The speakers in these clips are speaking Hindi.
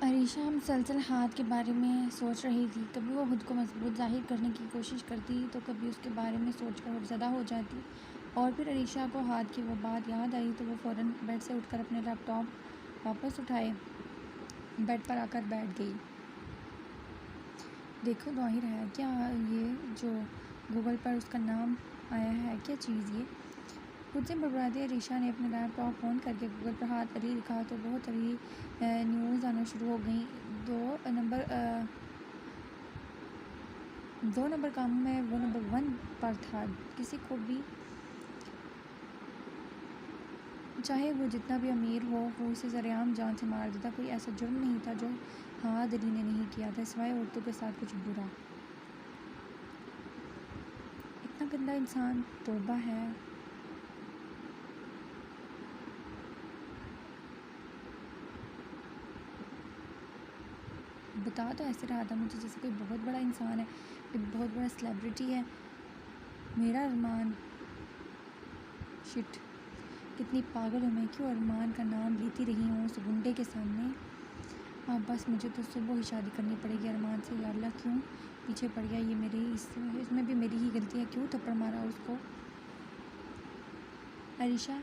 अरीशा मुसलसल हाथ के बारे में सोच रही थी। कभी वो खुद को मजबूत ज़ाहिर करने की कोशिश करती तो कभी उसके बारे में सोचकर खौफज़दा हो जाती। और फिर अरीशा को हाथ की वो बात याद आई तो वो फ़ौरन बेड से उठकर अपने लैपटॉप वापस उठाए बेड पर आकर बैठ गई। देखो ज़ाहिर है क्या ये जो गूगल पर उसका नाम आया है, क्या चीज़ ये? खुद से बड़बड़ाती अरीशा ने अपने लैपटॉप ऑन करके गूगल पर हाथ अली लिखा तो बहुत सारी न्यूज़ आना शुरू हो गई। दो नंबर काम में वो नंबर 1 पर था। किसी को भी चाहे वो जितना भी अमीर हो वो उसे सरेआम जान से मार देता। कोई ऐसा जुर्म नहीं था जो हाथ अली ने नहीं किया था, सिवाय औरतों के साथ कुछ बुरा। इतना गंदा इंसान, तौबा है। बता तो ऐसे रहा था मुझे जैसे कोई बहुत बड़ा इंसान है, कोई बहुत बड़ा सेलिब्रिटी है। मेरा अरमान, शिट, कितनी पागल हूँ मैं, क्यों अरमान का नाम लेती रही हूँ उस गुंडे के सामने। अब बस मुझे तो सुबह ही शादी करनी पड़ेगी अरमान से। या अल्लाह, क्यों पीछे पड़ गया ये मेरे, इसमें भी मेरी ही गलती है, क्यों थप्पड़ मारा उसको। अरीशा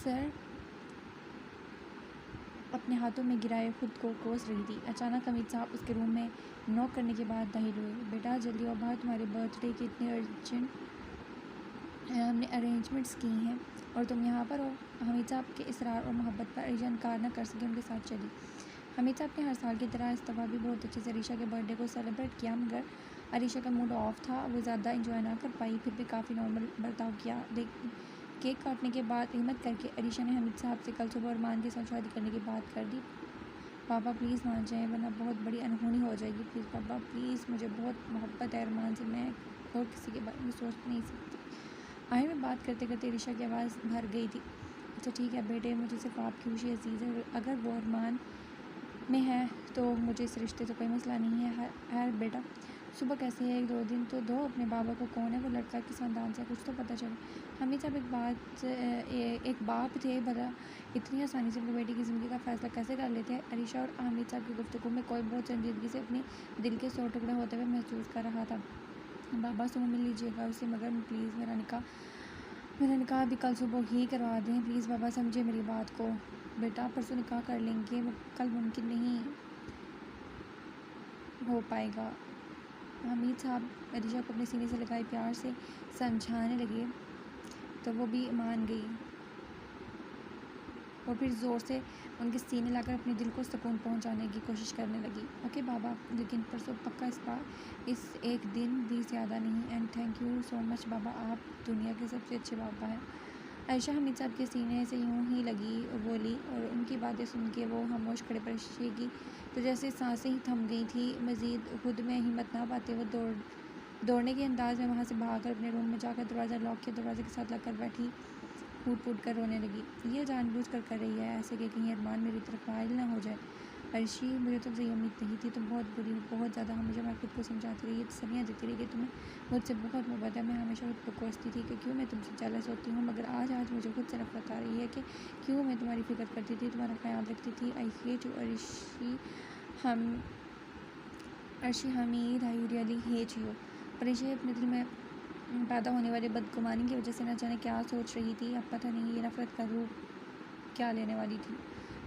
सर अपने हाथों में गिराए खुद को कोस रही थी। अचानक अमित साहब उसके रूम में नॉक करने के बाद दाखिल हुए। बेटा जल्दी आओ बाहर, तुम्हारे बर्थडे के इतने अर्जेंट हमने अरेंजमेंट्स की हैं और तुम यहाँ पर हो। हमीद साहब के इसरार और मोहब्बत पर अरीशा इनकार न कर सके, उनके साथ चली। हमीद साहब ने हर साल की तरह इस दफ़ा भी बहुत अच्छे से अरीशा के बर्थडे को सेलिब्रेट किया, मगर अरीशा का मूड ऑफ था, वो ज़्यादा इंजॉय ना कर पाई। फिर भी काफ़ी नॉर्मल बर्ताव किया। केक काटने के बाद हिम्मत करके अरीशा ने हमीद साहब से कल सुबह अरमान के साथ शादी करने की बात कर दी। पापा प्लीज़ मान जाएं, वरना बहुत बड़ी अनहोनी हो जाएगी। प्लीज़ पापा प्लीज़, मुझे बहुत मोहब्बत है अरमान से, मैं और किसी के बारे में सोच नहीं सकती। आखिर में बात करते करते अरीशा की आवाज़ भर गई थी। अच्छा ठीक है बेटे, मुझे सिर्फ आपकी खुशी अजीज़ है। अगर वो अरमान में है तो मुझे इस रिश्ते से कोई मसला नहीं है। खैर बेटा, सुबह कैसे है, 1-2 दिन तो दो अपने बाबा को, कौन है वो लड़का, किस खानदान से, कुछ तो पता चले। हमीद साहब एक बाप थे, भला इतनी आसानी से अपनी बेटी की ज़िंदगी का फ़ैसला कैसे कर लेते हैं। अरीशा और हमीद साहब की गुफ्तगू में कोई बहुत संजीदगी से अपने दिल के 100 टुकड़े होते हुए महसूस कर रहा था। बाबा सुबह मिल लीजिएगा उसे, मगर प्लीज़ मेरा निकाह भी कल सुबह ही करवा दें। प्लीज़ बाबा समझे मेरी बात को। बेटा परसों निकाह कर लेंगे, वो कल मुमकिन नहीं हो पाएगा। हमीद साहब अरीशा को अपने सीने से लगाए प्यार से समझाने लगे तो वो भी मान गई और फिर ज़ोर से उनके सीने लाकर अपने दिल को सुकून पहुंचाने की कोशिश करने लगी। ओके बाबा, लेकिन परसों पक्का, इस एक दिन भी ज़्यादा नहीं। And thank you so much बाबा, आप दुनिया के सबसे अच्छे बाबा हैं। आयशा हमीद साहब के सीने से यूं ही लगी और बोली, और उनकी बातें सुन के वो खामोश खड़े पर की तो जैसे सांसें ही थम गई थी। मज़ीद खुद में हिम्मत ना पाते वो दौड़ने के अंदाज में वहाँ से भागकर अपने रूम में जाकर दरवाज़ा लॉक किया, दरवाजे के साथ लगकर बैठी फूट फूट कर रोने लगी। ये जानबूझ कर रही है ऐसे कि कहीं अरमान मेरी तरफ माइल ना हो जाए। अर्शी, मुझे तुमसे ये उम्मीद नहीं थी, तुम बहुत बुरी हो, बहुत ज़्यादा। हमेशा मैं खुद को समझाती रही, तसल्लियाँ देती रही कि तुम्हें मुझसे बहुत मोहब्बत है। मैं हमेशा खुद को कोसती थी कि क्यों मैं तुमसे जेलस होती हूँ, मगर आज मुझे खुद से नफरत आ रही है कि क्यों मैं तुम्हारी फिक्र करती थी, तुम्हारा ख्याल रखती थी। I hate you Arshi Hamid, I really hate you. Arshi अपने दिल में पैदा होने वाली बदगुमानी की वजह से न जाने क्या सोच रही थी। अब पता नहीं ये नफ़रत का रूप क्या लेने वाली थी।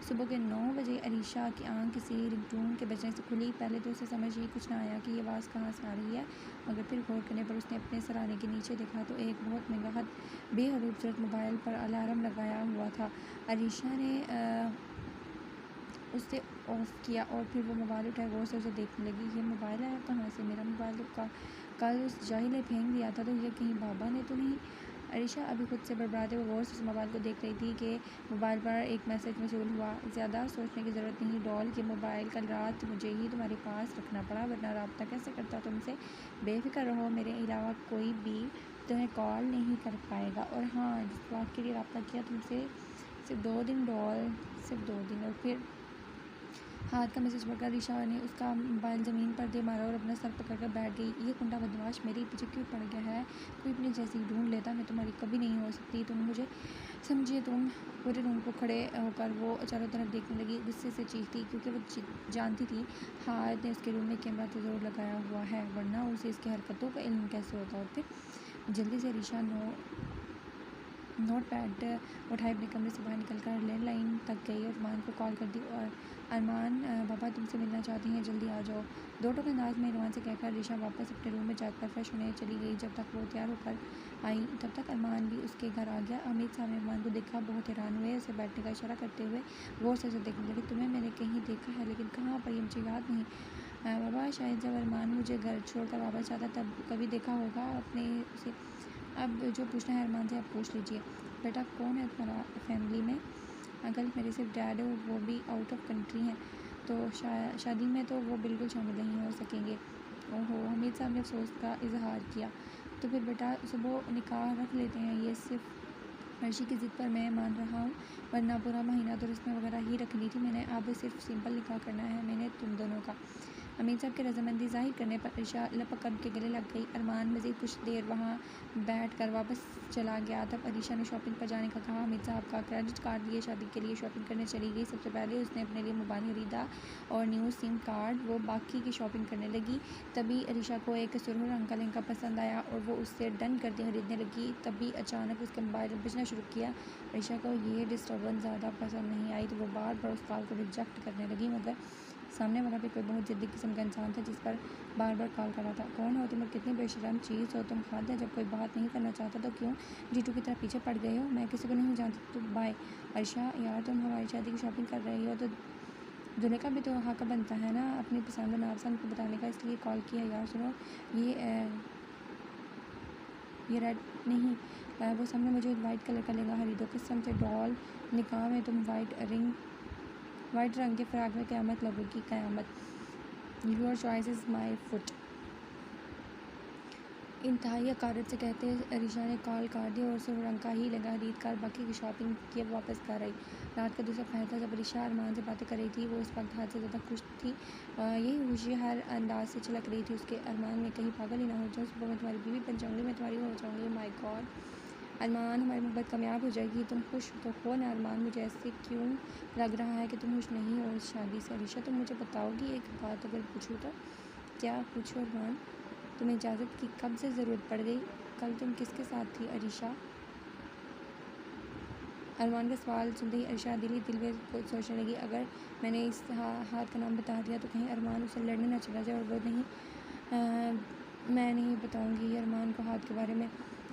सुबह के 9 बजे अरीशा की आंख किसी रिंगटोन के बजने से खुली। पहले तो उसे समझ ही कुछ ना आया कि ये आवाज़ कहाँ से आ रही है, मगर फिर गौर करने पर उसने अपने सराहने के नीचे देखा तो एक बहुत महंगा बेखूबसूरत मोबाइल पर अलार्म लगाया हुआ था। अरीशा ने उसे ऑफ़ किया और फिर वो मोबाइल उठाया, गौर से उसे देखने लगी। ये मोबाइल आया कहाँ से? मेरा मोबाइल तो कल उस जाहिल ने फेंक दिया था, तो ये कहीं बाबा ने तो नहीं? अरीशा अभी खुद से बड़बड़ाते हुए गौर से उस मोबाइल को देख रही थी कि मोबाइल पर एक मैसेज मौसूल हुआ। ज़्यादा सोचने की ज़रूरत नहीं डॉल, कि मोबाइल कल रात मुझे ही तुम्हारे पास रखना पड़ा, वरना रब्ता कैसे करता तुमसे। बेफिक्र रहो, मेरे अलावा कोई भी तुम्हें कॉल नहीं कर पाएगा। और हाँ, जिस बात के लिए रब्ता किया तुमसे, सिर्फ 2 दिन डॉल, सिर्फ 2 दिन। और फिर हाथ का मैसेज पढ़कर अरीशा ने उसका मोबाइल ज़मीन पर दे मारा और अपना सर पकड़कर बैठ गई। ये कुंडा बदमाश मेरे पीछे क्यों पड़ गया है? कोई अपनी जैसी ढूंढ लेता, मैं तुम्हारी कभी नहीं हो सकती, तुम मुझे समझिए। तुम पूरे रूम को खड़े होकर वो चारों तरफ देखने लगी, गुस्से से चीखती, क्योंकि वो जानती थी हाथ ने उसके रूम में कैमरा तो ज़रूर लगाया हुआ है, वरना उसे इसकी हरकतों का इल्म कैसे होता। और फिर जल्दी से अरीशा नोट पैड उठाए अपने कमरे से बाहर निकलकर लैंडलाइन तक गई और अरमान को कॉल कर दी। और अरमान, पापा तुमसे मिलना चाहते हैं, जल्दी आ जाओ। दो टोक अंदाज में अरमान से कहकर अरीशा वापस अपने रूम में जाकर फ्रेश होने चली गई। जब तक वो तैयार होकर आई तब तक अरमान भी उसके घर आ गया। अमित साहब ने अरमान को देखा, बहुत हैरान हुए, उसे बैठने का इशारा करते हुए गौर से देखने लगे। तुम्हें मैंने कहीं देखा है, लेकिन कहाँ पर, ये मुझे याद नहीं। बाबा, शायद जब अरमान मुझे घर छोड़कर वापस जाता तब कभी देखा होगा अपने उसे। अब जो पूछना है अरमान से आप पूछ लीजिए। बेटा, कौन है तुम्हारा फैमिली में? अंकल, मेरे सिर्फ डैड है और वो भी आउट ऑफ कंट्री हैं, तो शादी में तो वो बिल्कुल शामिल नहीं हो सकेंगे। ओहो, हमीद साहब ने अफसोस का इजहार किया। तो फिर बेटा सुबह निकाह रख लेते हैं, ये सिर्फ अर्शी की ज़िद पर मैं मान रहा हूँ, वरना पूरा महीना तो रस्में वगैरह ही रखनी थी मैंने। अब सिर्फ सिंपल निकाह करना है मैंने तुम दोनों का। अमीर साहब की रजामंदी जाहिर करने पर अरीशा लपक कर उनके गले लग गई। अरमान मज़ीद कुछ देर वहाँ बैठ कर वापस चला गया। तब अरीशा ने शॉपिंग पर जाने का कहा। अमीर साहब का क्रेडिट कार्ड लिए शादी के लिए शॉपिंग करने चली गई। सबसे पहले उसने अपने लिए मोबाइल खरीदा और न्यू सिम कार्ड, वो बाकी की शॉपिंग करने लगी। तभी अरीशा को एक सुरह रंग का लहंगा पसंद आया और वो उससे डन करके खरीदने लगी। तभी अचानक उसका मोबाइल बजना शुरू किया। अरीशा को ये डिस्टर्बेंस ज़्यादा पसंद नहीं आई, तो वो बार बार उस कॉल को रिजेक्ट करने लगी। मगर सामने वाला भी कोई बहुत ज़िद्दी किस्म का इंसान था जिस पर बार बार कॉल कर रहा था। कौन हो तुम और कितनी बेशरम चीज़ हो तुम? खाते जब कोई बात नहीं करना चाहता तो क्यों जीटू की तरह पीछे पड़ गए हो? मैं किसी को नहीं जानती। तो बाय। अर्शा, यार तुम हमारी शादी की शॉपिंग कर रही हो तो दूल्हे का भी तो हक बनता है ना अपनी पसंद नापसंद को बताने का, इसलिए कॉल किया। यार सुनो, ये रेड नहीं, वो सामने मुझे वाइट कलर का लहंगा खरीदो कसम से। डॉल, निकाह में तुम वाइट रंग के फ्रॉक में क़यामत लगेगी, क़यामत। Your choice is my foot. इंतहाई हकारत से कहते अरीशा ने कॉल काट दी और सुर्ख रंग का ही लहंगा खरीद कर बाकी की शॉपिंग किए वापस घर आई। रात का दूसरा पहर था जब अरीशा अरमान से बातें कर रही थी। वो इस वक्त हाथ से ज़्यादा खुश थी। यही खुशी हर अंदाज से छलक रही थी उसके। अरमान में कहीं पागल ही ना हो जाऊँ, सुबह मैं तुम्हारी बीवी बन जाऊँगी, मैं तुम्हारी हो जाऊँगी। माय गॉड अरमान, हमारी मोहब्बत कामयाब हो जाएगी, तुम खुश तो हो ना? अरमान, मुझे ऐसे क्यों लग रहा है कि तुम खुश नहीं हो इस शादी से? अरीशा, तुम मुझे बताओगी एक बात अगर पूछूँ तो? क्या पूछो अरमान? तुम्हें इजाज़त की कब से ज़रूरत पड़ गई? कल तुम किसके साथ थी अरीशा? अरमान का सवाल सुनते ही अरीशा दिल ही दिल में सोचने लगी, अगर मैंने इस हाथ का नाम बता दिया तो कहीं अरमान उसे लड़ने ना चला जाए। और वो नहीं, मैं नहीं बताऊंगी अरमान को हाथ के बारे में।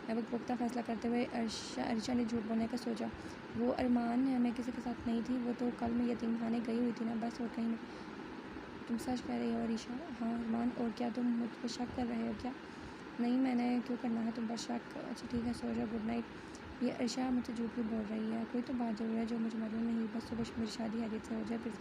अब एक पुख्ता फैसला करते हुए अरीशा ने झूठ बोलने का सोचा। वो अरमान, मैं किसी के साथ नहीं थी, वो तो कल मैं यतीम खाने गई हुई थी ना, बस। और कहीं तुम सच कह रही हो अरीशा? हाँ अरमान, और क्या तुम मुझ पर शक कर रहे हो क्या? नहीं, मैंने क्यों करना है तुम पर शक? अच्छा ठीक है, सो जाओ, गुड नाइट। ये अरीशा मुझसे झूठ भी बोल रही है, कोई तो बात ज़रूर है जो मुझे मालूम नहीं। बस सुबह मेरी शादी हैरियत से हो जाए, फिर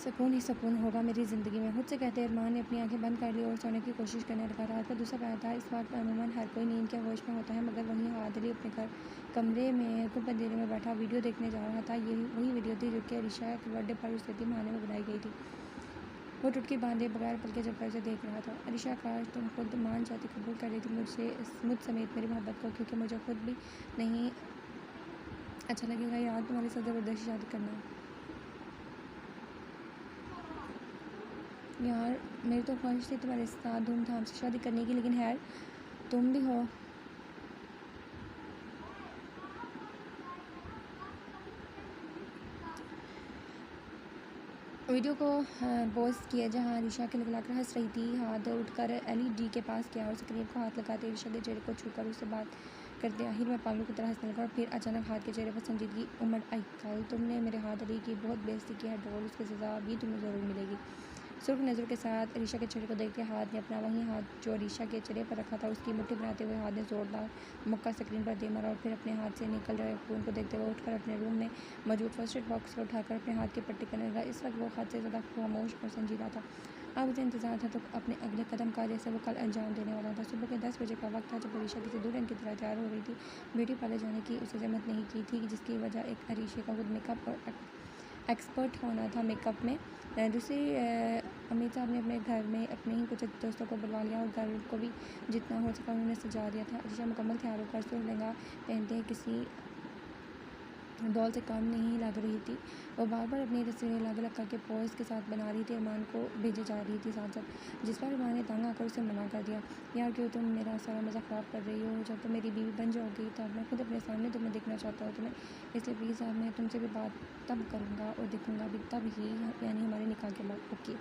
सुकून ही सुकून होगा मेरी ज़िंदगी में। खुद से कहते अरमान ने अपनी आंखें बंद कर ली और सोने की कोशिश करने लगा। रात का दूसरा पहर था। इस वक्त अमूमन हर कोई नींद के होश में होता है, मगर वहीं आदली अपने कमरे में गुप्त अंधेरे में बैठा वीडियो देखने जा रहा था। ये वही वीडियो थी जो कि अरीशा के बर्थडे पर उस यतीम खाने में बनाई गई थी। वो टुटकी बांधे बगैर पलके झपकर से देख रहा था। अरीशा, काश तुम खुद मान जाती, कबूल कर लेती मुझ समेत मेरी मोहब्बत को, क्योंकि मुझे खुद भी नहीं अच्छा लगेगा यार तुम्हारे साथ ज़बरदस्ती शादी करना। यार मेरी तो ख्वाहिश थी तुम्हारे साथ धूमधाम से शादी करने की, लेकिन खैर तुम भी हो। वीडियो को पॉज किया जहां अरीशा के लगलाकर हंस रही थी। हाथ उठकर एलईडी के पास गया और स्क्रीन को हाथ लगाते अरीशा के चेहरे को छूकर उससे बात करते आखिर में पागलों की तरह हंसने लगा। और फिर अचानक हाथ के चेहरे पर संजीदगी उमड़ आई। कल तुमने मेरे हाथ अली की बहुत बेइज्जती की है डॉल, उसकी सज़ा भी तुम्हें ज़रूर मिलेगी। सुर्ख नज़रों के साथ अरीशा के चेहरे को देखते हाथ ने अपना वही हाथ जो अरीशा के चेहरे पर रखा था उसकी मुट्ठी बनाते हुए हाथ ने जोरदार मुक्का स्क्रीन पर दे मारा। और फिर अपने हाथ से निकल रहे खून को देखते हुए उठकर अपने रूम में मौजूद फर्स्ट एड बॉक्स को उठाकर अपने हाथ की पट्टी करने लगा। इस वक्त वो हाथ से ज़्यादा खामोश और संजीदा था। अब उसे इंतजार था तो अपने अगले कदम का, जैसे वो कल अंजाम देने वाला था। सुबह के 10 बजे का वक्त था जब अरीशा किसी दुल्हन की तरह तैयार हो रही थी। ब्यूटी पार्लर जाने की उसे जहमत नहीं की थी, जिसकी वजह एक अरीशे का खुद मेकअप और एक्सपर्ट होना था मेकअप में। दूसरी अमित साहब ने अपने घर में अपने ही कुछ दोस्तों को बुलवा लिया और घर को भी जितना हो सका उन्होंने सजा दिया था। अर्शिया मुकम्मल तैयार होकर सूट लहंगा पहनते हैं किसी डॉल से काम नहीं लग रही थी। वो बार बार अपनी तस्वीरें अलग अलग करके पोज के साथ बना रही थी। अरमान को भेजे जा रही थी साथ साथ, जिस पर अरमान ने तंग आकर उसे मना कर दिया। यार क्यों तुम मेरा सारा मज़ा ख़राब कर रही हो? जब तुम मेरी बीवी बन जाओगी तब मैं खुद अपने सामने तुम्हें देखना चाहता हूँ तुम्हें, इसलिए प्लीज़ अब मैं तुमसे भी बात तब करूँगा और देखूँगा भी तब ही, यानी हमारे निकाह के बाद। ओके।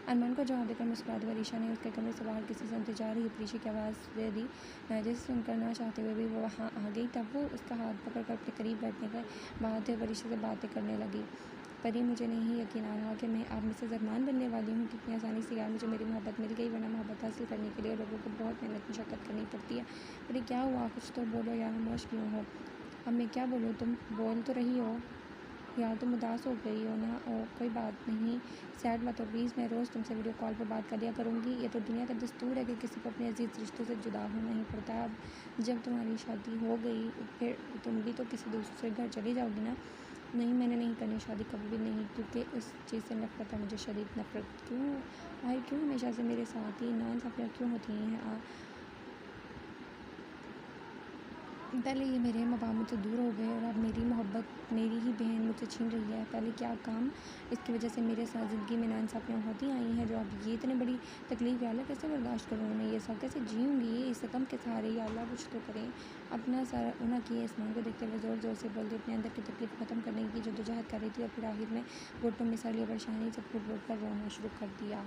अरमान को जवाब देकर मुस्कुराते हुए अरीशा ने उसके कमरे से बाहर किसी से इंतजार ही परीशा की आवाज़ दे दी। जिसे सुनकर ना चाहते हुए भी वो वहाँ आ गई। तब वो उसका हाथ पकड़कर अपने करीब बैठने का बाद परीशा से बातें करने लगी। परी, मुझे नहीं यकीन आ रहा कि मैं आप मिसेज़ अरमान बनने वाली हूँ। कितनी आसानी से यार मुझे मेरी मोहब्बत मिल गई, वरना मोहब्बत हासिल करने के लिए लोगों को बहुत मेहनत मशक्क़त करनी पड़ती है। परी, क्या हुआ? कुछ तो बोलो यार, खामोश क्यों हो? अब मैं क्या बोलूँ? तुम बोल तो रही हो यार, तुम उदास हो गई हो ना? ओ कोई बात नहीं, सैड मत हो प्लीज़। मैं रोज़ तुमसे वीडियो कॉल पर बात कर लिया करूँगी। ये तो दुनिया का दस्तूर है कि किसी को अपने अजीज़ रिश्तों से जुदा होना ही पड़ता है। अब जब तुम्हारी शादी हो गई फिर तुम भी तो किसी दूसरे घर चली जाओगी ना? नहीं, मैंने नहीं करनी शादी, कभी भी नहीं, क्योंकि उस चीज़ से नफ़रत है मुझे, शदीद नफ़रत। क्यों आए, क्यों हमेशा से मेरे साथ ही नाइंसाफ़ियाँ क्यों होती हैं? पहले ये मेरे माँ बाप मुझसे दूर हो गए और अब मेरी मोहब्बत मेरी ही बहन मुझसे छीन रही है। पहले क्या काम इसकी वजह से मेरे साथ ज़िंदगी में नाइंसाफ़ियाँ होती आई हैं, जो अब ये इतनी बड़ी तकलीफ़ है। अल्लाह कैसे बर्दाश्त करूँ मैं ये सब? कैसे जीऊँगी इस गम के सहारे? या अल्लाह कुछ तो करें। अपना सर उना किए आसमान को देखते हुए ज़ोर ज़ोर से बोलते अपने अंदर की तकलीफ़ ख़त्म करने की जद्दोजहद कर रही थी, और फिर आखिर में घुटनों में सर लिए परेशानी से फुट फुट कर रोना शुरू कर दिया।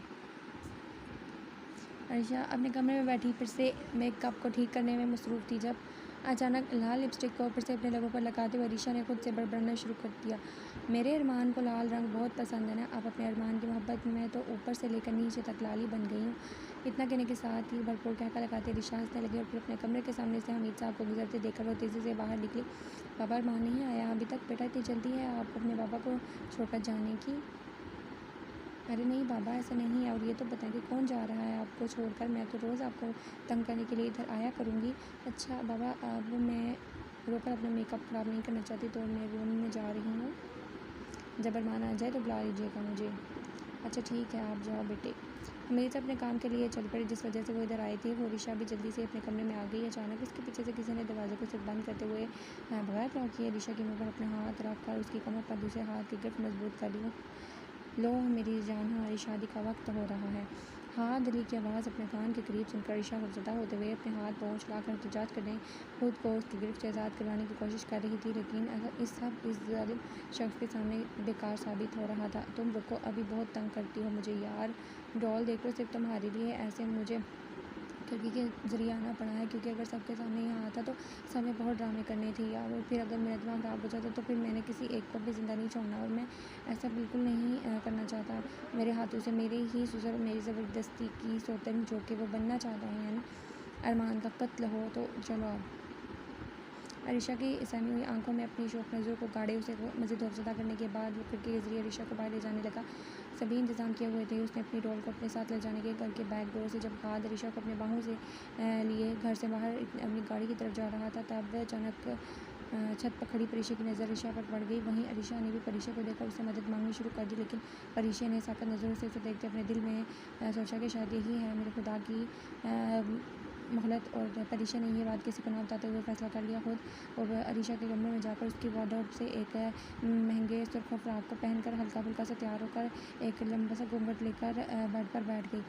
अर्शिया अपने कमरे में बैठी फिर से मेकअप को ठीक करने में मसरूफ़ थी, जब अचानक लाल लिपस्टिक को ऊपर से अपने लगों पर लगाते हुए अरीशा ने खुद से बड़बड़ाना शुरू कर दिया। मेरे अरमान को लाल रंग बहुत पसंद है ना? अब अपने अरमान की मोहब्बत में तो ऊपर से लेकर नीचे तक लाल ही बन गई हूँ। इतना कहने के साथ ही भरपूर कहका लगाते अरीशा हंसने लगी और फिर अपने कमरे के सामने से हमीद साहब को गुजरते देखकर वो तेज़ी से बाहर निकली। पापा, अरमान नहीं आया अभी तक? बेटा, इतनी जल्दी है आप अपने पापा को छोड़कर जाने की? अरे नहीं बाबा, ऐसा नहीं है। और ये तो बताएं कि कौन जा रहा है आपको छोड़कर? मैं तो रोज़ आपको तंग करने के लिए इधर आया करूँगी। अच्छा बाबा, अब मैं रोकर अपना मेकअप ख़राब नहीं करना चाहती, तो मैं रूम में जा रही हूँ। जब अरमान आ जाए तो बुला लीजिएगा मुझे। अच्छा ठीक है, आप जाओ बेटे। हमीद अपने काम के लिए चल पड़ी। जिस वजह से वो इधर आई थी, वो अरीशा भी जल्दी से अपने कमरे में आ गई। अचानक उसके पीछे से किसी ने दरवाजे को सिर्फ बंद करते हुए बगैर लॉक किए अरीशा के मुँह पर अपना हाथ रख कर उसकी कमर पर दूसरे हाथ की गिरफ्त मजबूत कर ली। लो मेरी जान, हमारी शादी का वक्त हो रहा है। हाँ, दिली की आवाज़ अपने कान के करीब सुनकर ईशा खौफजदा होते हुए अपने हाथ पहुँच लाकर एहतजाज करने खुद को उसकी गिरफ्त से आज़ाद करवाने की कोशिश कर रही थी, लेकिन इस जालिम शख्स के सामने बेकार साबित हो रहा था। तुम रुको, अभी बहुत तंग करती हो मुझे यार। डॉल देख लो, सिर्फ तुम्हारे लिए ऐसे मुझे खिड़की के ज़रिए आना पड़ा है, क्योंकि अगर सबके सामने यहाँ आता तो सब में बहुत ड्रामे करने थे यार, और फिर अगर मेरा दिमाग ख़राब हो जाता तो फिर मैंने किसी एक को भी ज़िंदा नहीं छोड़ना, और मैं ऐसा बिल्कुल नहीं करना चाहता। मेरे हाथों से मेरे ही ससुर मेरी ज़बरदस्ती की सौतन जो कि वो बनना चाहता है ना, अरमान का कत्ल हो तो चलो अब। अरीशा की सहमी हुई आंखों में अपनी शौक नज़रों को गाड़े उसे मज़ीद खौफज़दा करने के बाद वो खिड़की के ज़रिए अरीशा को बाहर ले जाने लगा। सभी इंतज़ाम किए हुए थे। उसने अपनी डॉल को अपने साथ ले जाने के घर के बैक डोर से जब हाथ अरीशा को अपने बाहों से लिए घर से बाहर अपनी गाड़ी की तरफ जा रहा था, तब अचानक छत पर खड़ी परीशा की नज़र अरीशा पर पड़ गई। वहीं अरीशा ने भी परीशा को देखकर उससे मदद मांगनी शुरू कर दी, लेकिन परीशा ने साकत नज़रों से उसे देखते अपने दिल में सोचा कि शायद यही है मेरे खुदा की मोहलत। और परीशा ने ये बात किसी को ना बताते हुए फैसला कर लिया खुद, और अरीशा के कमरे में जाकर उसकी वार्डरोब से एक महंगे सुर्ख फ्राक को पहनकर हल्का फुल्का सा तैयार होकर एक लंबा सा घूंघट लेकर बेड पर बैठ गई।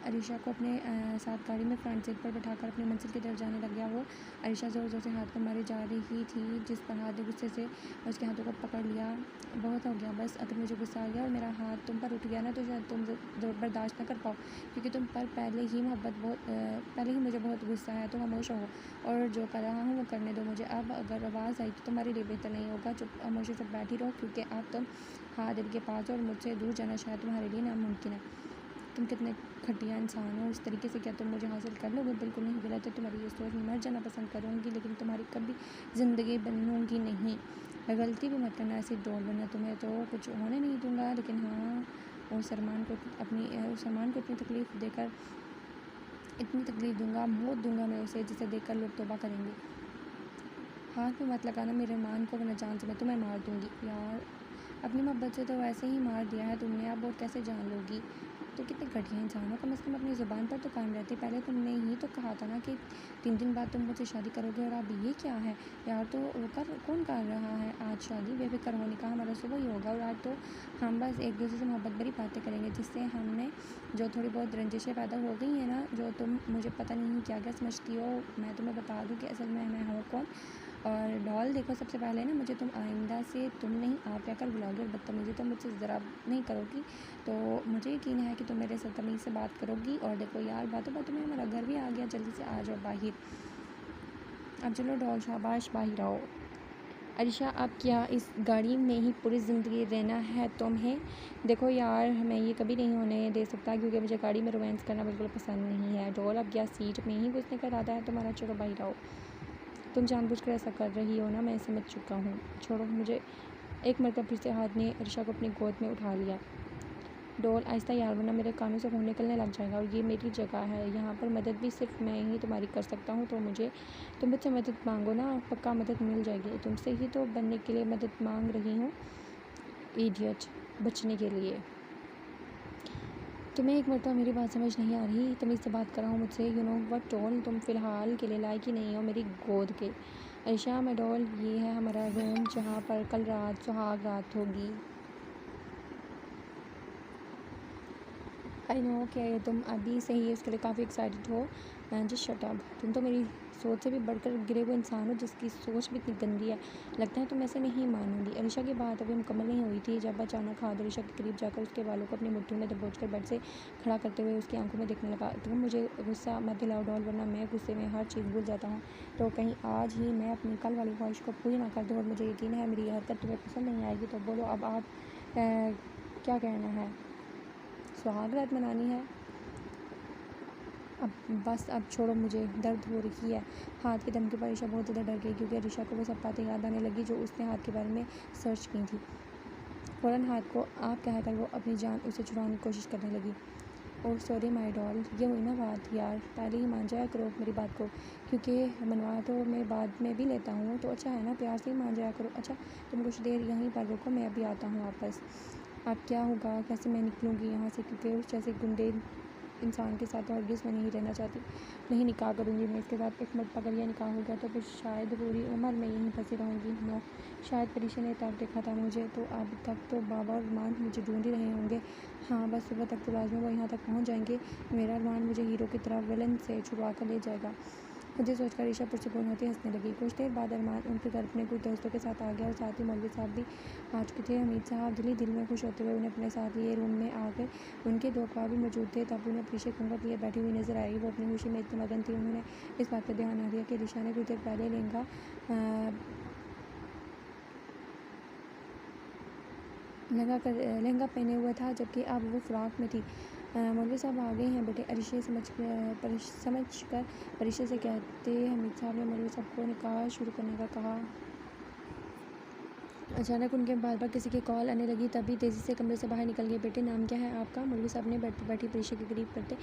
अरीशा को अपने साथ गाड़ी में फ्रंट सीट पर बैठाकर अपनी मंजिल की तरफ जाने लग गया। वो अरीशा ज़ोर ज़ोर से हाथ को मारे जा रही थी, जिस पर हाथ ने गुस्से से उसके हाथों को पकड़ लिया। बहुत हो गया बस, अगर मुझे गुस्सा आ गया और मेरा हाथ तुम पर उठ गया ना, तो शायद तुम बर्दाश्त न कर पाओ, क्योंकि तुम पर पहले ही मुझे बहुत गुस्सा है। तो खामोश हो और जो कर रहा हूँ वो करने दो मुझे। अब अगर आवाज़ आई तो तुम्हारे लिए बेहतर नहीं होगा। चुप खामोशी से बैठी रहो, क्योंकि अब तुम हाँ दिल के पास हो और मुझसे दूर जाना शायद तुम्हारे लिए नामुमकिन है। तुम कितने घटिया इंसान हो, इस तरीके से क्या तुम मुझे हासिल कर लोगे? बिल्कुल नहीं, गलत है तुम्हारी ये सोच। मैं मर जाना पसंद करूँगी, लेकिन तुम्हारी कभी ज़िंदगी बनूँगी नहीं। गलती भी मत करना ऐसी डॉल बनना, तुम्हें तो कुछ होने नहीं दूँगा, लेकिन हाँ उस अरमान को इतनी तकलीफ़ दूँगा, मौत दूँगा मैं उसे, जिसे देखकर लोग तौबा करेंगे। हाथ में मत लगाना मेरे अरमान को, वरना जान से मैं तुम्हें मार दूँगी। यार अपनी मोहब्बत से तो वैसे ही मार दिया है तुमने, अब और कैसे जान लोगी। तो कितने घटिया इंसान हो, कम से कम अपनी ज़ुबान पर तो कायम रहते। पहले तुमने ही तो कहा था ना कि 3 दिन बाद तुम मुझसे शादी करोगे, और अब ये क्या है यार। तो वो कौन कर रहा है आज शादी, बेफिक्र होने का हमारा सुबह ही होगा। और आज तो हम बस एक दूसरे से मोहब्बत भरी बातें करेंगे, जिससे हमने जो थोड़ी बहुत रंजिशें पैदा हो गई हैं ना, जो तुम मुझे पता नहीं क्या क्या समझती हो। मैं तुम्हें बता दूँ कि असल में मैं हूँ कौन। और डॉल देखो, सबसे पहले ना मुझे तुम आइंदा से तुम नहीं आप कहकर बुलाओगे, और बदतमीज़ी तो मुझसे ज़रा नहीं करोगी। तो मुझे यकीन है कि तुम मेरे से तमीज़ से बात करोगी। और देखो यार, बातों बातों में हमारा घर भी आ गया, जल्दी से आ जाओ बाहर। अब चलो डॉल, शाबाश, बाहर आओ। अरिशा, अब क्या इस गाड़ी में ही पूरी ज़िंदगी रहना है तुम्हें? देखो यार, मैं ये कभी नहीं होने दे सकता, क्योंकि मुझे गाड़ी में रोमांस करना बिल्कुल पसंद नहीं है। डॉल, अब क्या सीट में ही घुसने का इरादा है तुम्हारा? चलो बाहर आओ। तुम जानबूझकर ऐसा कर रही हो ना, मैं समझ चुका हूँ। छोड़ो मुझे। एक मरतबा फिर से हाथ ने अरिशा को अपनी गोद में उठा लिया। डॉल, आहिस्ता यार, वरना मेरे कानों से खून निकलने लग जाएगा, और ये मेरी जगह है, यहाँ पर मदद भी सिर्फ मैं ही तुम्हारी कर सकता हूँ। तो तुम मुझसे मदद मांगो ना, पक्का मदद मिल जाएगी। तुमसे ही तो बनने के लिए मदद मांग रही हूँ, इडियट, बचने के लिए। तुम्हें एक मरतबा मेरी बात समझ नहीं आ रही? तमीज़ से बात कराओ मुझसे। यू नो व्हाट डॉल, तुम फ़िलहाल के लिए लायक ही नहीं हो मेरी गोद के। अरिशा, मैं डॉल, ये है हमारा रूम, जहाँ पर कल रात सुहाग रात होगी। आई नो कि तुम अभी से ही उसके लिए काफ़ी एक्साइटेड हो। Just shut up. तुम तो मेरी सोच से भी बढ़कर गिरे हुए इंसान हो, जिसकी सोच भी इतनी गंदी है। लगता है तुम ऐसे नहीं मानूंगी। अरिशा की बात अभी मुकम्मल नहीं हुई थी जब अचानक हाथ अरिशा के करीब जाकर उसके बालों को अपनी मुट्ठी में दबोचकर बेड से खड़ा करते हुए उसकी आंखों में देखने लगा। तुम मुझे गुस्सा मत दिलाओ डॉल, वरना मैं गुस्से में हर चीज़ भूल जाता हूँ। तो कहीं आज ही मैं अपनी कल वाली ख्वाहिश को पूरी ना कर दूँ, और मुझे यकीन है मेरी हरकत तुम्हें पसंद नहीं आएगी। तो बोलो अब आप क्या कहना है? सुहाग रात मनानी है? अब बस, अब छोड़ो मुझे, दर्द हो रही है। हाथ की धमकी पर अरिशा बहुत ज़्यादा डर गई, क्योंकि अरिशा को वो सब बातें याद आने लगी जो उसने हाथ के बारे में सर्च की थी। फ़ौरन हाथ को आप कहकर वो अपनी जान उसे छुड़ाने की कोशिश करने लगी। ओह सॉरी माय डॉल, ये हुई ना बात यार, पहले ही मान जाया करो मेरी बात को, क्योंकि मनवा तो मैं बाद में भी लेता हूँ। तो अच्छा है ना, प्यार से ही मान जाया करो। अच्छा, तुम कुछ देर यहीं पर रुको, मैं अभी आता हूँ वापस। अब क्या होगा, कैसे मैं निकलूँगी यहाँ से, क्योंकि उस जैसे गुंडे इंसान के साथ तो हरगिज़ मैं नहीं रहना चाहती। नहीं निकाह करूँगी मैं इसके साथ। एक मरतबा अगर यह निकाह हो गया तो फिर शायद पूरी उम्र मैं यहीं फंसी रहूँगी। नो, शायद परीक्षा ने तब देखा था मुझे, तो अब तक तो बाबा और अरमान मुझे ढूंढ ही रहे होंगे। हाँ, बस सुबह तक तो लाजमी वो यहाँ तक पहुँच जाएंगे। मेरा अरमान मुझे हीरो की तरह विलन से छुड़वा कर ले जाएगा। मुझे सोचकर ईशा पुरसुकून होती हंसने लगी। कुछ देर बाद अरमान उनके घर अपने कुछ दोस्तों के साथ आ गया, और साथ ही मौलवी साहब भी आ चुके थे। हमीद साहब दिल में खुश होते हुए उन्हें अपने साथ लिए रूम में आ गए। उनके 2 अखबार भी मौजूद थे। तब उन्हें पीछे घूंघट लिए बैठी हुई नजर आई। वो अपनी खुशी में इतनी मगन थी, उन्होंने इस बात पर ध्यान ना दिया कि ऋषा ने कुछ देर पहले लहंगा पहने हुआ था, जबकि अब वो फ्रॉक में थी। मौलवी साहब आ गए हैं बेटे, अरिशे समझ कर अरिशे से कहते हमीद साहब ने मौलवी साहब को निकाह शुरू करने का कहा। अचानक उनके बार बार किसी की कॉल आने लगी, तभी तेज़ी से कमरे से बाहर निकल गए। बेटे, नाम क्या है आपका? मौलवी साहब ने बेड पर बैठी परीक्षा के करीब करते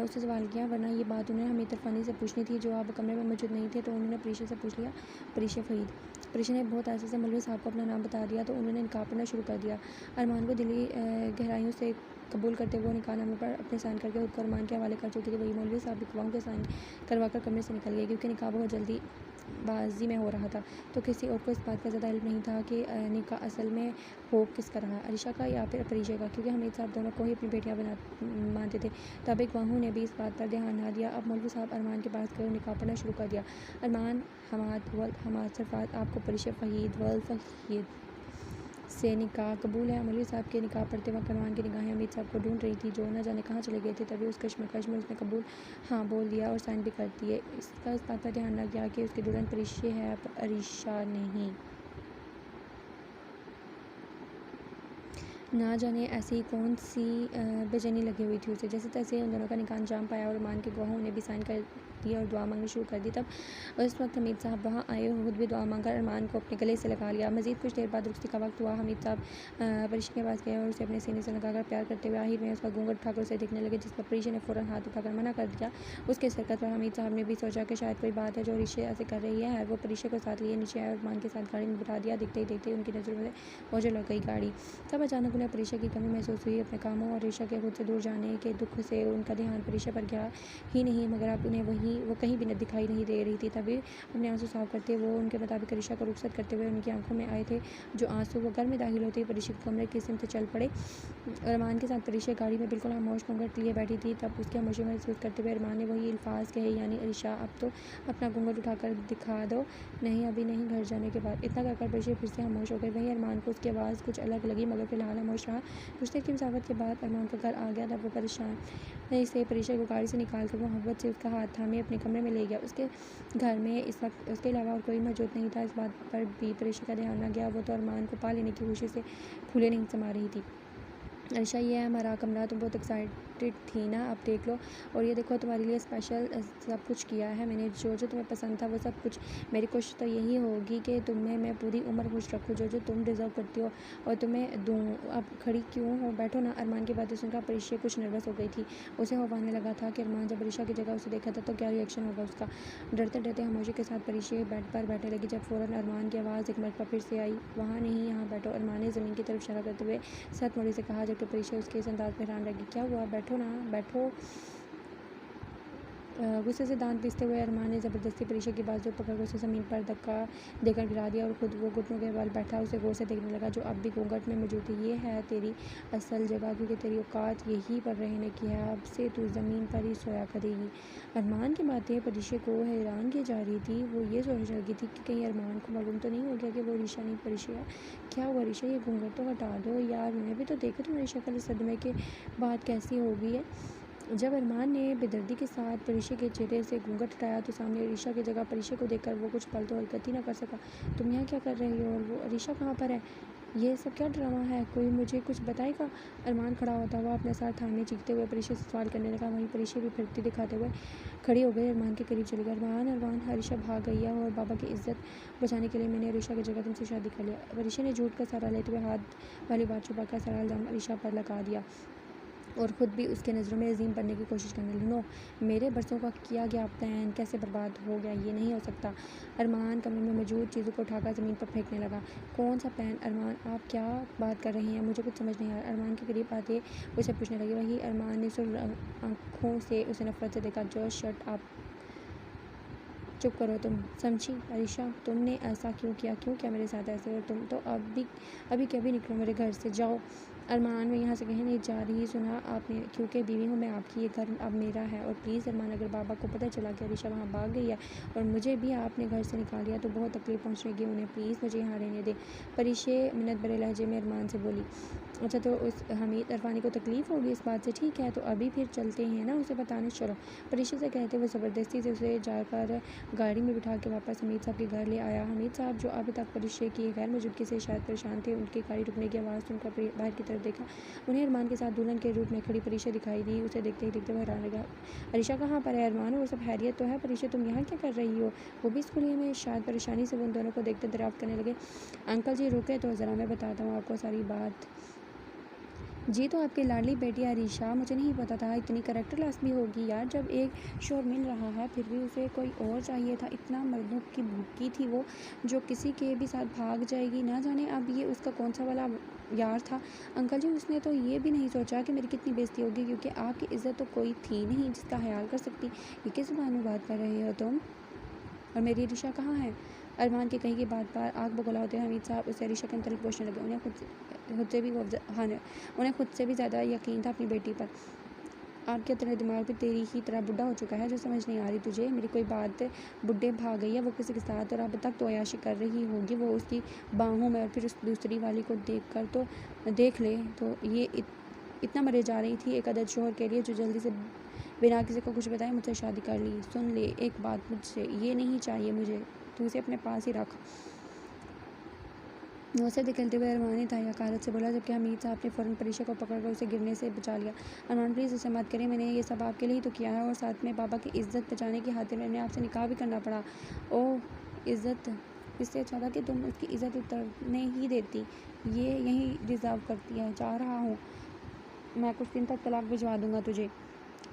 उससे सवाल किया, वरना ये बात उन्हें हमीद अरफानी से पूछनी थी, जो अब कमरे में मौजूद नहीं थे। तो उन्होंने परीक्षा से पूछ लिया, परीक्षा फ़हीद। परीक्षा ने बहुत आसानी से मौलवी साहब को अपना नाम बता दिया, तो उन्होंने निकाह पढ़ना शुरू कर दिया। अरमान को दिली गहराइयों से कबूल करते हुए निकाहनामे पर अपने साइन करके खुद को अरमान के हवाले कर चुकी थी। वही मौलवी साहब भी गवाहों के साइन करवाकर कमरे से निकल गए, क्योंकि निकाह बहुत जल्दी बाजी में हो रहा था। तो किसी और को इस बात का ज़्यादा इल्म नहीं था कि निकाह असल में हो किसका रहा, अरिशा का या फिर परीक्षा का, क्योंकि हमीद साहब दोनों को ही अपनी बेटियां मानते थे। तब एक गवाहों ने भी इस बात पर ध्यान ना दिया। अब मौलवी साहब अरमान के पास गए और निकाह पढ़ना शुरू कर दिया। अरमान हमाद सरफात, आपको परीक्षा फ़हीद से निकाह कबूल है। मौलवी साहब के निकाह पढ़ते वक्त अरमान की निगाहें हमीद साहब को ढूंढ रही थी, जो न जाने कहाँ चले गए थे। तभी उस कश्मकश में उसने कबूल हाँ बोल दिया और साइन भी कर दिए। इसका इस बात पर ध्यान न गया कि उसकी दुल्हन परीक्षा है, अरिशा नहीं। ना जाने ऐसी कौन सी बेचैनी लगी हुई थी उसे। जैसे तैसे उन दोनों का निकाह अंजाम पाया और अरमान के गवाहों ने भी साइन कर दी और दुआ मांगनी शुरू कर दी। तब उस वक्त हमीद साहब वहाँ आए और खुद भी दुआ मांगकर अरमान को अपने गले से लगा लिया। मज़ीद कुछ देर बाद रुखसती का वक्त हुआ। हमीद साहब परीशा के पास गए और उसे अपने सीने से लगाकर प्यार करते हुए आखिर में उसका घूंघट उठाकर उसे देखने लगे, जिस पर परीशा ने फ़ौरन हाथ उठाकर मना कर दिया। उसके सरकत पर हमीद साहब ने भी सोचा कि शायद कोई बात है जो ऋषि ऐसे कर रही है। वो परीशा को साथ लिए नीचे आए और अरमान के साथ गाड़ी में बिठा दिया। देखते ही देखते उनकी नज़रों में ओझल हो गई गाड़ी। तब अचानक उन्हें परीशा की कमी महसूस हुई। अपने कामों और ऋषा के खुद से दूर जाने के दुख से उनका ध्यान परीशा पर गया ही नहीं, मगर अब उन्हें वो कहीं भी दिखाई नहीं दे रही थी। तभी अपने आंसू साफ करते वो उनके मुताबिक ऋषा को रुखसत करते हुए उनकी आंखों में आए थे जो आंसू। वो घर में दाखिल होते ही परीशा के कमरे की सिमत चल पड़े। अरमान के साथ परीशा गाड़ी में बिल्कुल खामोश घूंघट लिए बैठी थी। तब उसकी खामोशी महसूस करते हुए अरमान ने वही अल्फाज कहे, यानी ऋषा अब तो अपना घूंघट उठाकर दिखा दो। नहीं, अभी नहीं, घर जाने के बाद। इतना कहकर परीशा फिर से खामोश हो गई। वहीं अरमान को उसकी आवाज़ कुछ अलग लगी, मगर फिलहाल खामोश रहा। कुछ देर की मुसाफत के बाद अरमान का घर आ गया। तब वो परेशान से परीशा को गाड़ी से निकाल कर वो मोहब्बत से उसका हाथ थामे अपने कमरे में ले गया। उसके घर में इस वक्त उसके अलावा और कोई मौजूद नहीं था। इस बात पर भी परीशा का ध्यान न गया। वो तो अरमान को पा लेने की खुशी से फूले नहीं समा रही थी। ऋषा, ये है हमारा कमरा, तुम बहुत एक्साइटेड थी ना, अब देख लो। और ये देखो तुम्हारे लिए स्पेशल सब कुछ किया है मैंने, जो जो तुम्हें पसंद था वो सब कुछ। मेरी कोशिश तो यही होगी कि तुम्हें मैं पूरी उम्र खुश रखूँ, जो जो तुम डिज़र्व करती हो और तुम्हें दूँ। अब खड़ी क्यों हो, बैठो ना। अरमान की बातें सुनकर परीशा कुछ नर्वस हो गई थी। उसे खौफ आने लगा था कि अरमान जब ऋषा की जगह उसे देखा था तो क्या रिएक्शन होगा उसका। डरते डरते खामोशी के साथ परीशा बेड पर बैठने लगी, जब फ़ौरन अरमान की आवाज़ एक मरतबा फिर से आई, वहाँ नहीं, यहाँ बैठो। अरमान ने ज़मीन की तरफ इशारा करते हुए सर मोड़े से कहा, जबकि परीशा उसके इस अंदाज में हैरान लगी। क्या हुआ, बैठो ना, बैठो। गुस्से से दांत पीसते हुए अरमान ने ज़बरदस्ती परीशा की बाजू पकड़कर उसे ज़मीन पर धक्का देकर गिरा दिया और खुद वो घुटनों के बल बैठा उसे गौर से देखने लगा, जो अब भी घूंघट में मौजूद थी। ये है तेरी असल जगह, क्योंकि तेरी औकात यहीं पर रहने की है। अब से तू ज़मीन पर ही सोया करेगी। अरमान की बातें परीशा को हैरान की जा रही थी। वो ये सोचने लगी थी कि कहीं अरमान को मालूम तो नहीं हो गया कि वो ऋषा नहीं परीशा है। क्या हुआ ऋषा, ये घूंघट तो हटा दो यार, मैं भी तो देखो तुम्हारी शक्ल इस सदमे के बाद कैसी हो गई है। जब अरमान ने बेदर्दी के साथ परीशा के चेहरे से घूंघट हटाया तो सामने ऋषा की जगह परीशा को देखकर वो कुछ पल तो हरकत ही न कर सका। तुम यहाँ क्या कर रही हो, और वो ऋषा कहाँ पर है, ये सब क्या ड्रामा है, कोई मुझे कुछ बताएगा। अरमान खड़ा होता हुआ अपने साथ थामे चीखते हुए परीशा से सवाल करने लगा। वहीं परीशा भी फिरती दिखाते हुए खड़ी हो गई, अरमान के करीब चली गई। अरमान अरमान ऋषा भाग गई है और बाबा की इज्जत बचाने के लिए मैंने ऋषा की जगह तुमसे शादी कर लिया। परीशा ने झूठ का सहारा लेते हुए हाथ वाली बात छुपाकर सारा इल्ज़ाम ऋषा पर लगा दिया और ख़ुद भी उसके नज़रों में अजीम बनने की कोशिश करने लगी। नो, मेरे बरसों का किया गया प्लान कैसे बर्बाद हो गया, ये नहीं हो सकता। अरमान कमरे में मौजूद चीज़ों को उठाकर ज़मीन पर फेंकने लगा। कौन सा प्लान अरमान, आप क्या बात कर रही हैं, मुझे कुछ समझ नहीं आ रहा। अरमान के करीब आते उसे पूछने लगी। वही अरमान ने सुर आँखों से उसे नफरत से देखा। जो शट आप, चुप करो तुम, समझी ऋषा, तुमने ऐसा क्यों किया मेरे साथ ऐसे, और तुम तो अभी के अभी निकलो मेरे घर से, जाओ। अरमान, मैं यहाँ से कहीं नहीं जा रही, सुना आपने, क्योंकि बीवी हूँ मैं आपकी, ये घर अब मेरा है। और प्लीज़ अरमान, अगर बाबा को पता चला कि ऋषा वहाँ भाग गई है और मुझे भी आपने घर से निकाल दिया तो बहुत तकलीफ पहुँचेगी उन्हें, प्लीज़ मुझे यहाँ रहने दे। परीशा मिन्नत भरे लहजे में अरमान से बोली। अच्छा, तो उस हमीद अरफानी को तकलीफ़ होगी इस बात से, ठीक है तो अभी फिर चलते हैं ना, उसे बताने चलो। परीशा से कहते वो ज़बरदस्ती से उसे जाकर गाड़ी में बिठा के वापस हमीद साहब के घर ले आया। हमीद साहब, जो अब तक परीशा की गैर मौजूदगी से शायद परेशान थे, उनकी गाड़ी रुकने की आवाज़ सुनकर बाहर की तरफ देखा। उन्हें अरमान के साथ दुल्हन के रूप में खड़ी परीशा दिखाई दी। उसे देखते ही देखते वो हैरान लगा। ऋषा कहाँ पर है अरमान, वो सब हैरियत तो है। परीशा, तुम यहाँ क्या कर रही हो, वो भी स्कूलिया में। शायद परेशानी से वो उन दोनों को देखते दरियाफ्त करने लगे। अंकल जी रुके तो ज़रा मैं बताता हूँ आपको सारी बात। जी, तो आपकी लाडली बेटी अरीशा, मुझे नहीं पता था इतनी करैक्टरलेस भी होगी यार। जब एक शोर मिल रहा है फिर भी उसे कोई और चाहिए था। इतना मर्दों की भूखी थी वो, जो किसी के भी साथ भाग जाएगी। ना जाने अब ये उसका कौन सा वाला यार था। अंकल जी, उसने तो ये भी नहीं सोचा कि मेरी कितनी बेइज्जती होगी, क्योंकि आपकी इज्जत तो कोई थी नहीं जिसका ख्याल कर सकती। ये किस ज़ुबान में बात कर रहे हो तुम, और मेरी ऋषा कहाँ है। अरमान की कही की बात पर आग बगौला होते हुए हमीद साहब उसे ऋषा के मतलब पूछने लगे। उन्हें खुद से भी ज़्यादा यकीन था अपनी बेटी पर। आप क्या, तेरा दिमाग भी तेरी ही तरह बुढ़ा हो चुका है, जो समझ नहीं आ रही तुझे। मेरी कोई बात बुढ़े भाग गई है वो किसी के साथ, और अब तक तो अयाशी कर रही होगी वो उसकी बाहों में, और फिर उस दूसरी वाली को देख ले तो ये इतना मरे जा रही थी एक अदद शोहर के लिए, जो जल्दी से बिना किसी को कुछ बताए मुझसे शादी कर ली। सुन ले एक बात, मुझसे ये नहीं चाहिए, मुझे तू इसे अपने पास ही रख। से निकलते हुए अरमान ने ताई हकारत से बोला, जबकि हमीद साहब ने फ़ौरन परीशा को पकड़कर उसे गिरने से बचा लिया। अरमान प्लीज़ उसे मत करें, मैंने ये सब आपके लिए ही तो किया है और साथ में बाबा की इज़्ज़त बचाने की खातिर मैंने आपसे निकाह भी करना पड़ा। ओह इज़्ज़त, इससे अच्छा था कि तुम उसकी इज़्ज़त उतरने ही देती। ये यही डिज़र्व करती है। जा रहा हूँ मैं, कुछ दिन तक तलाक भिजवा दूँगा तुझे।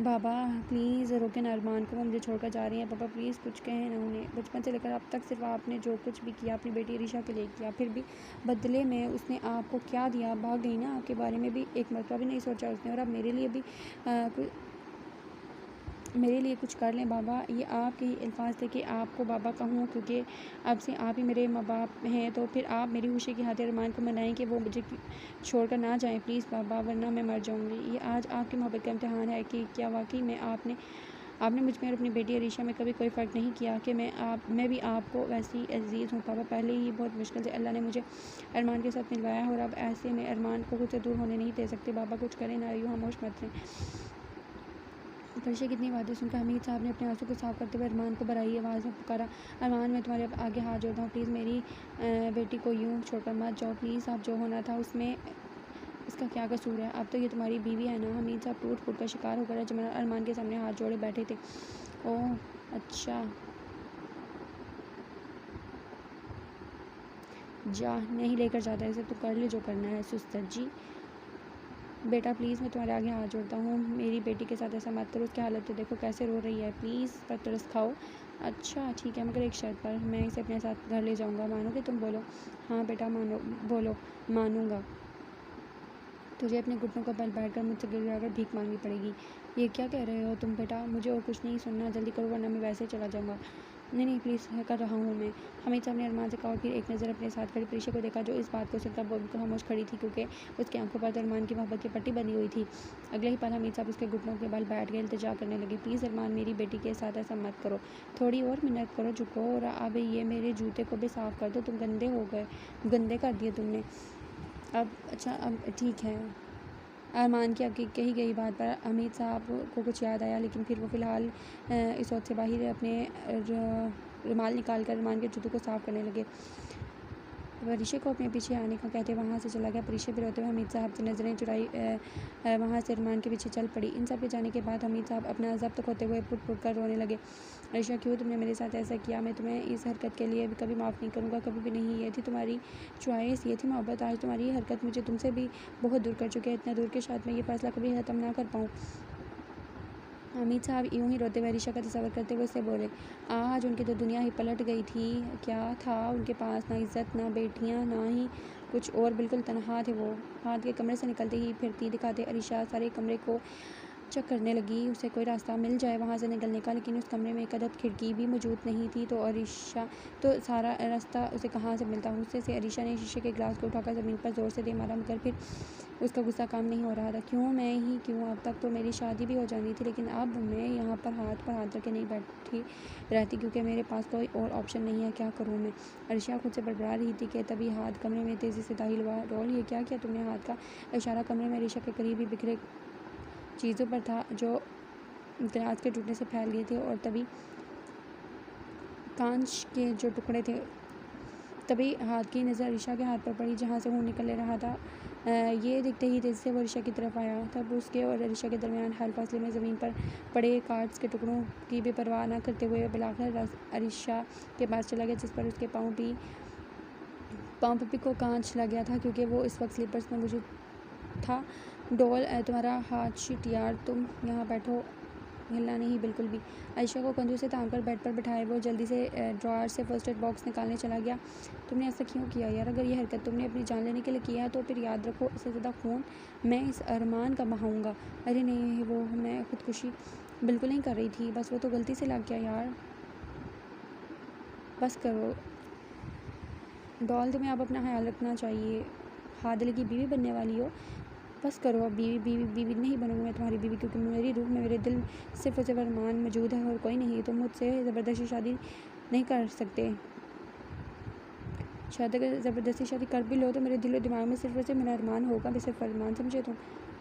बाबा प्लीज़ रोकें ना अरमान को, वो मुझे छोड़कर जा रही हैं। पापा प्लीज़ कुछ कहें ना उन्हें। बचपन से लेकर अब तक सिर्फ आपने जो कुछ भी किया अपनी बेटी अरीशा के लिए किया, फिर भी बदले में उसने आपको क्या दिया? भाग गई ना, आपके बारे में भी एक मरतबा भी नहीं सोचा उसने। और अब मेरे लिए कुछ कर लें बाबा। ये आपके ही अल्फाज थे कि आपको बाबा कहूँ, क्योंकि अब से आप ही मेरे माँ बाप हैं। तो फिर आप मेरी खुशी की खातिर अरमान को मनाएं कि वो मुझे छोड़कर ना जाएं प्लीज़ बाबा, वरना मैं मर जाऊँगी। ये आज आपकी मोहब्बत का इम्तिहान है कि क्या वाकई में आपने मुझ में और अपनी बेटी अरीशा में कभी कोई फ़र्क नहीं किया कि मैं भी आपको वैसी अजीज़ हूँ। पापा पहले ही बहुत मुश्किल से अल्लाह ने मुझे अरमान के साथ मिलवाया है और अब ऐसे में अरमान को खुद से दूर होने नहीं दे सकते। बाबा कुछ करें ना, यूँ खामोश मत रहें। फरिश्ते की इतनी बातें सुनकर हमीद साहब ने अपने आंसू को साफ करते हुए अरमान को बराई आवाज़ में पुकारा, अरमान मैं तुम्हारे आगे हाथ जोड़ता हूँ, प्लीज़ मेरी बेटी को यूँ छोड़कर मत जाओ प्लीज़। आप जो होना था उसमें इसका क्या कसूर है? अब तो ये तुम्हारी बीवी है ना। हमीद साहब टूट फूट का शिकार होकर अरमान के सामने हाथ जोड़े बैठे थे। ओह अच्छा, जा नहीं लेकर जाता इसे, तो कर ले जो करना है सुस्तर जी। बेटा प्लीज़ मैं तुम्हारे आगे हाथ जोड़ता हूँ, मेरी बेटी के साथ ऐसा मत करो। उसकी हालत तो देखो कैसे रो रही है, प्लीज़ पर तरस खाओ। अच्छा ठीक है, मगर एक शर्त पर, मैं इसे अपने साथ घर ले जाऊँगा, मानोगे तुम? बोलो हाँ बेटा मानो, बोलो मानूँगा। तुझे अपने घुटनों पर बैठकर मुझसे गिड़गिड़ाकर भीख मांगनी पड़ेगी। ये क्या कह रहे हो तुम बेटा? मुझे और कुछ नहीं सुनना, जल्दी करो वरना मैं वैसे ही चला जाऊँगा। नहीं प्लीज़ कर रहा हूँ मैं। हमीद साहब ने अरमान से कहा और फिर एक नज़र अपने साथ खड़ी परीशा को देखा, जो इस बात को सुनकर बिल्कुल खामोश खड़ी थी, क्योंकि उसकी आंखों पर तो अरमान की मोहब्बत की पट्टी बनी हुई थी। अगले ही पल हमीद साहब उसके घुटनों के बल बैठ गए, इल्तिजा करने लगे, प्लीज़ अरमान मेरी बेटी के साथ ऐसा मत करो, थोड़ी और मिन्नत करो, झुको और अब ये मेरे जूते को भी साफ़ कर दो, तुम गंदे हो गए, गंदे कर दिए तुमने। अब अच्छा अब ठीक है। अरमान की आपकी कही गई बात पर हमीद साहब को कुछ याद आया, लेकिन फिर वो फ़िलहाल इस वक्त से बाहर अपने रुमाल निकाल कर अरमान के जूतों को साफ़ करने लगे। परीशा को अपने पीछे आने का कहते वहाँ से चला गया। परीशा भी रोते हुए हमीद साहब से नज़रें चुराई वहाँ से अरमान के पीछे चल पड़ी। इन सब के जाने के बाद हमीद साहब अपना ज़ब्त खोते हुए फुट फुट कर रोने लगे। अरीशा क्यों तुमने मेरे साथ ऐसा किया? मैं तुम्हें इस हरकत के लिए कभी माफ़ नहीं करूँगा, कभी भी नहीं। ये थी तुम्हारी चॉइस, ये थी मोहब्बत। आज तुम्हारी ये हरकत मुझे तुमसे भी बहुत दूर कर चुकी है, इतना दूर के शायद मैं ये फ़ैसला कभी ख़त्म ना कर पाऊँ। हमीद साहब यूँ ही रोते हुए अरीशा का तस्वर करते हुए उससे बोले, आज उनकी तो दुनिया ही पलट गई थी। क्या था उनके पास? ना इज़्ज़त, ना बेटियाँ, ना ही कुछ और, बिल्कुल तनहा थे वो। हाथ के कमरे से निकलते ही फिरती दिखाते अरीशा सारे कमरे को चेक करने लगी, उसे कोई रास्ता मिल जाए वहाँ से निकलने का, लेकिन उस कमरे में एक अदद खिड़की भी मौजूद नहीं थी। तो सारा रास्ता उसे कहाँ से मिलता? गुस्से से अरीशा ने शीशे के गिलास को उठाकर ज़मीन पर ज़ोर से दे मारा, मगर फिर उसका गुस्सा काम नहीं हो रहा था। क्यों मैं ही क्यों? अब तक तो मेरी शादी भी हो जानी थी, लेकिन अब मैं यहाँ पर हाथ रख के नहीं बैठी रहती, क्योंकि मेरे पास कोई और ऑप्शन नहीं है। क्या करूँ मैं? अरीशा खुद से बड़बड़ा रही थी कि तभी हाथ कमरे में तेज़ी से दाखिल हुआ। रोल ये क्या किया तुमने? हाथ का इशारा कमरे में अरीशा के करीब ही बिखरे चीज़ों पर था, जो गिलास के टूटने से फैल गए थे, और तभी कांच के जो टुकड़े थे। तभी हाथ की नज़र अरीशा के हाथ पर पड़ी, जहाँ से खून निकल रहा था। ये देखते ही तेज़ी से वो अरीशा की तरफ आया। तब उसके और अरीशा के दरमियान हाल फासले में ज़मीन पर पड़े कार्ड्स के टुकड़ों की भी परवाह न करते हुए बुलाकर अरीशा के पास चला गया, जिस पर उसके पाँव पे को कांच लग गया था, क्योंकि वो इस वक्त स्लीपर्स में मौजूद था। डॉल तुम्हारा हाथ शिट यार, तुम यहाँ बैठो, हिलना नहीं बिल्कुल भी। आयशा को कंधों से थाम कर बेड पर बिठाए वो जल्दी से ड्रॉअर से फर्स्ट एड बॉक्स निकालने चला गया। तुमने ऐसा क्यों किया यार? अगर ये हरकत तुमने अपनी जान लेने के लिए किया है तो फिर याद रखो, इससे ज़्यादा खून मैं इस अरमान का बहाऊँगा। अरे नहीं, वो मैं खुदकुशी बिल्कुल नहीं कर रही थी, बस वो तो गलती से लग गया यार। बस करो डॉल, तुम्हें अब अपना ख्याल रखना चाहिए। हादिल की बीवी बनने वाली हो, बस करो अब। बीवी नहीं बनूँगी मैं तुम्हारी बीवी, क्योंकि मेरी रूह में मेरे दिल सिर्फ और सिर्फ अरमान मौजूद है और कोई नहीं। तुम मुझसे ज़बरदस्ती शादी नहीं कर सकते। शायद अगर ज़बरदस्ती शादी कर भी लो तो मेरे दिल और दिमाग में सिर्फ और सिर्फ मेरा अरमान होगा, मैं सिर्फ अरमान समझे तुम।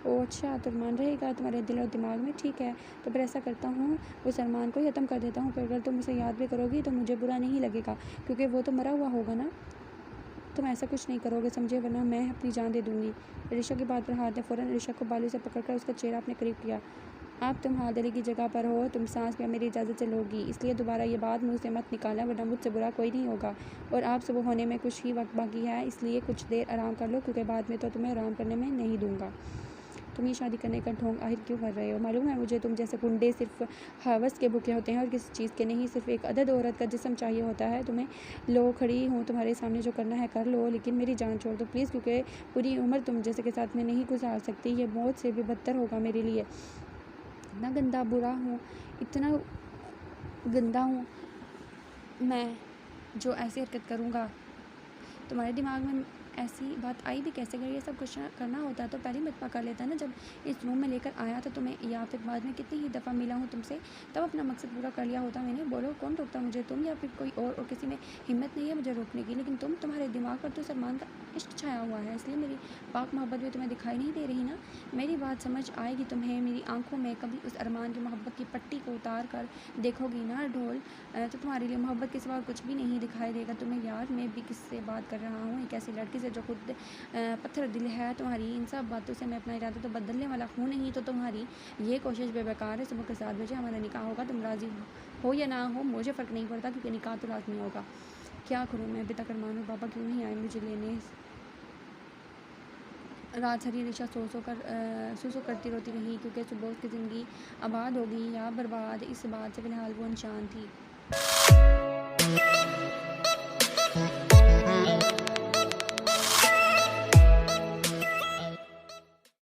ओह अच्छा, तो अरमान रहेगा तुम्हारे दिल और दिमाग में? ठीक है, तो फिर ऐसा करता हूँ, उस अरमान को ही ख़त्म कर देता हूँ। फिर अगर तुम उसे याद भी करोगी तो मुझे बुरा नहीं लगेगा, क्योंकि वो तो मरा हुआ होगा ना। तुम ऐसा कुछ नहीं करोगे समझे, वरना मैं अपनी जान दे दूँगी। अलीशा की बात पर हाथ ने फ़ौरन अलीशा को बालों से पकड़कर उसका चेहरा अपने करीब किया। अब तुम हादली की जगह पर हो, तुम सांस पे मेरी इजाज़त से लोगी, इसलिए दोबारा ये बात मुँह से मत निकालना, वरना मुझसे बुरा कोई नहीं होगा। और आप सुबह होने में कुछ ही वक्त बाकी है, इसलिए कुछ देर आराम कर लो, क्योंकि बाद में तो तुम्हें आराम करने में नहीं दूंगा। तुम ये शादी करने का ढोंग आखिर क्यों कर रहे हो? मालूम है मुझे, तुम जैसे गुंडे सिर्फ हवस के भूखे होते हैं और किसी चीज़ के नहीं, सिर्फ एक अदद औरत का जिस्म चाहिए होता है तुम्हें। लो, खड़ी हूँ तुम्हारे सामने, जो करना है कर लो, लेकिन मेरी जान छोड़ दो प्लीज़, क्योंकि पूरी उम्र तुम जैसे के साथ में नहीं गुजार सकती। ये मौत से भी बदतर होगा मेरे लिए। इतना गंदा बुरा हूँ, इतना गंदा हूँ मैं, जो ऐसी हरकत करूँगा। तुम्हारे दिमाग में ऐसी बात आई भी कैसे? अगर ये सब कुछ करना होता तो पहले मत कर लेता ना। जब इस रूम में लेकर आया था तुम्हें, या फिर बाद में कितनी ही दफ़ा मिला हूँ तुमसे, तब अपना मकसद पूरा कर लिया होता मैंने। बोलो, कौन रोकता मुझे? तुम या फिर कोई और किसी में हिम्मत नहीं है मुझे रोकने की। लेकिन तुम्हारे दिमाग पर तो सलमान का इश्क छाया हुआ है, इसलिए मेरी पाक मोहब्बत भी तुम्हें दिखाई नहीं दे रही ना। मेरी बात समझ आएगी तुम्हें। मेरी आंखों में कभी उस अरमान की मोहब्बत की पट्टी को उतार कर देखोगी ना ढोल, तो तुम्हारे लिए मोहब्बत के सिवा कुछ भी नहीं दिखाई देगा तुम्हें। यार, मैं भी किससे बात कर रहा हूँ? एक ऐसी लड़की से जो खुद पत्थर दिल है तुम्हारी। इन सब बातों से मैं अपना इरादा तो बदलने वाला हूँ नहीं, तो तुम्हारी ये कोशिश बेकार है। सुबह के 7 बजे हमारा निकाह होगा, तुम राज़ी हो या ना हो मुझे फ़र्क नहीं पड़ता, क्योंकि निकाह तो लाज़मी होगा। क्या करूँ मैं? अभी तक अरमान और पापा क्यों नहीं आए मुझे लेने? रात सारी अलीशा सो करती रोती रही, क्योंकि सुबह उसकी ज़िंदगी आबाद होगी या बर्बाद, इस बात से फ़िलहाल वो अनजान थी।